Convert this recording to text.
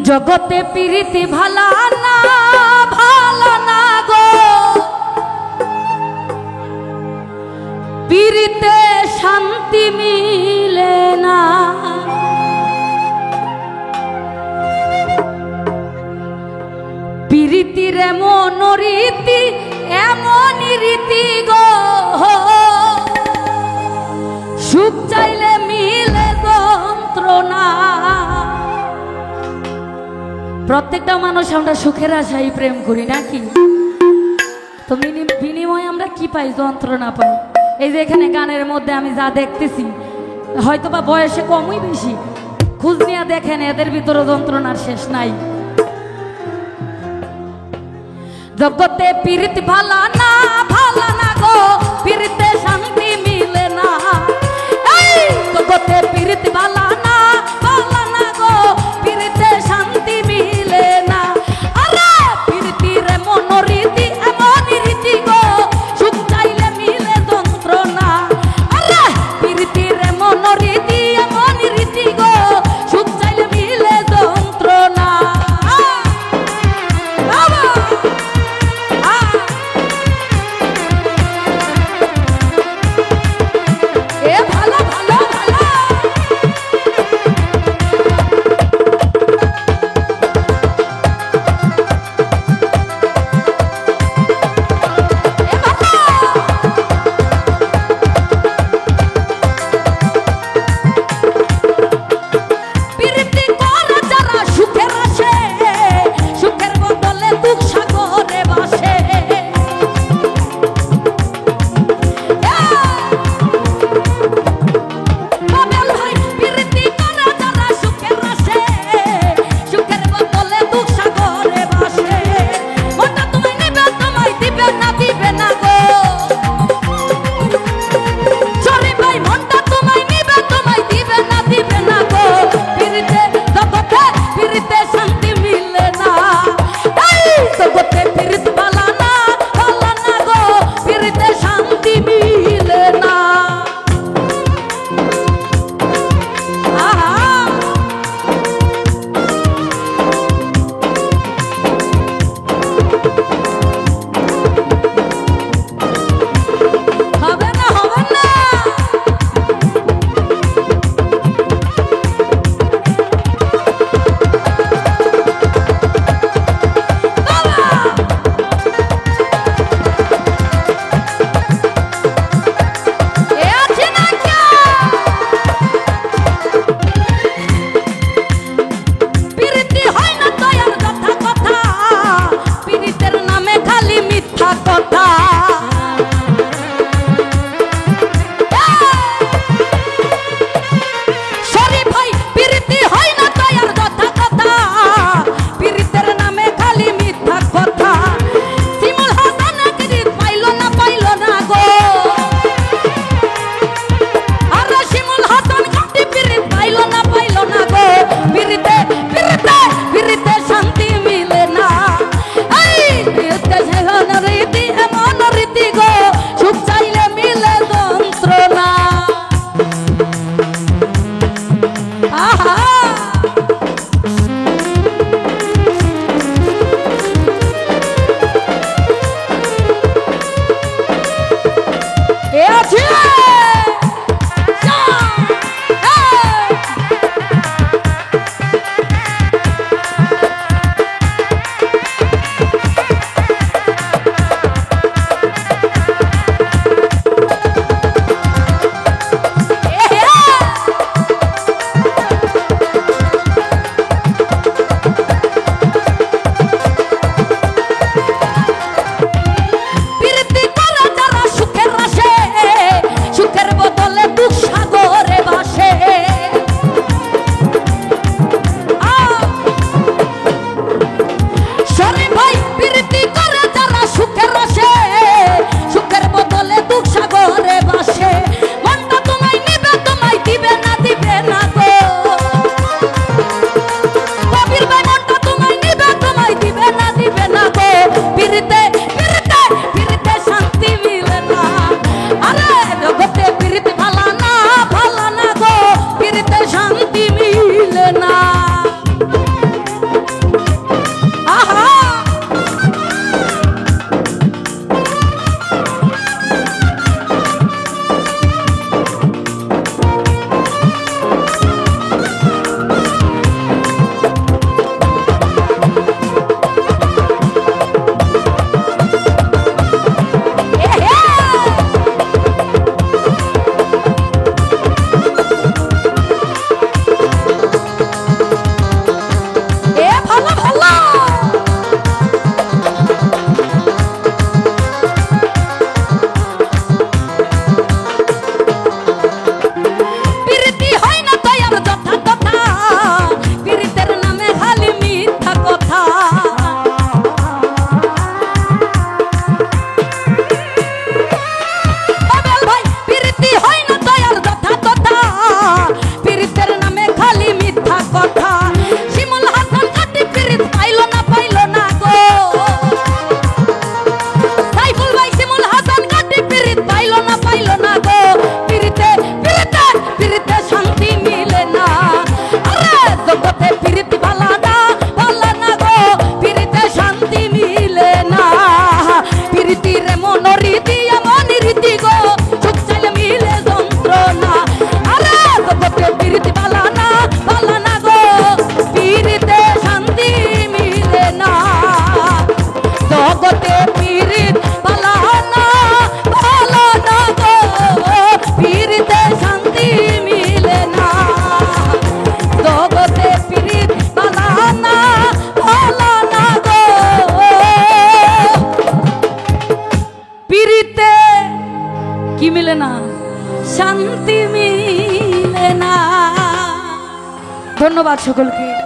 জগতে প্রীতি ভালা না গো, প্রীতিতে শান্তি মিলে না। প্রীতির এমন রীতি, এমন রীতি গো, সুখ চাইলে মিলে যন্ত্রণা। প্রত্যেকটা মানুষ আমরা সুখের আশায় প্রেম করি নাকি? তো বিনিময়ে আমরা কি পাই? যন্ত্রণা পাই। এই যে এখানে গানের মধ্যে আমি যা দেখতেছি, হয়তো বা বয়সে কমই বেশি, খোঁজ নিয়ে দেখেন এদের ভিতরে যন্ত্রণার শেষ নাই। জগতে প্রীতি ভালা না গো, প্রীতিতে শান্তি মিলে না। এই জগতে প্রীতি ভালা না গো, প্রীতিতে শান্তি মিলে না। আরে প্রীতির এমন রীতি, এমন রীতি গো, সুখ চাইলে মিলে যন্ত্রণা। আরে প্রীতির এমন রীতি, এমন রীতি গো, সুখ চাইলে মিলে যন্ত্রণা। শান্তি মিলে না। ধন্যবাদ সকলকে।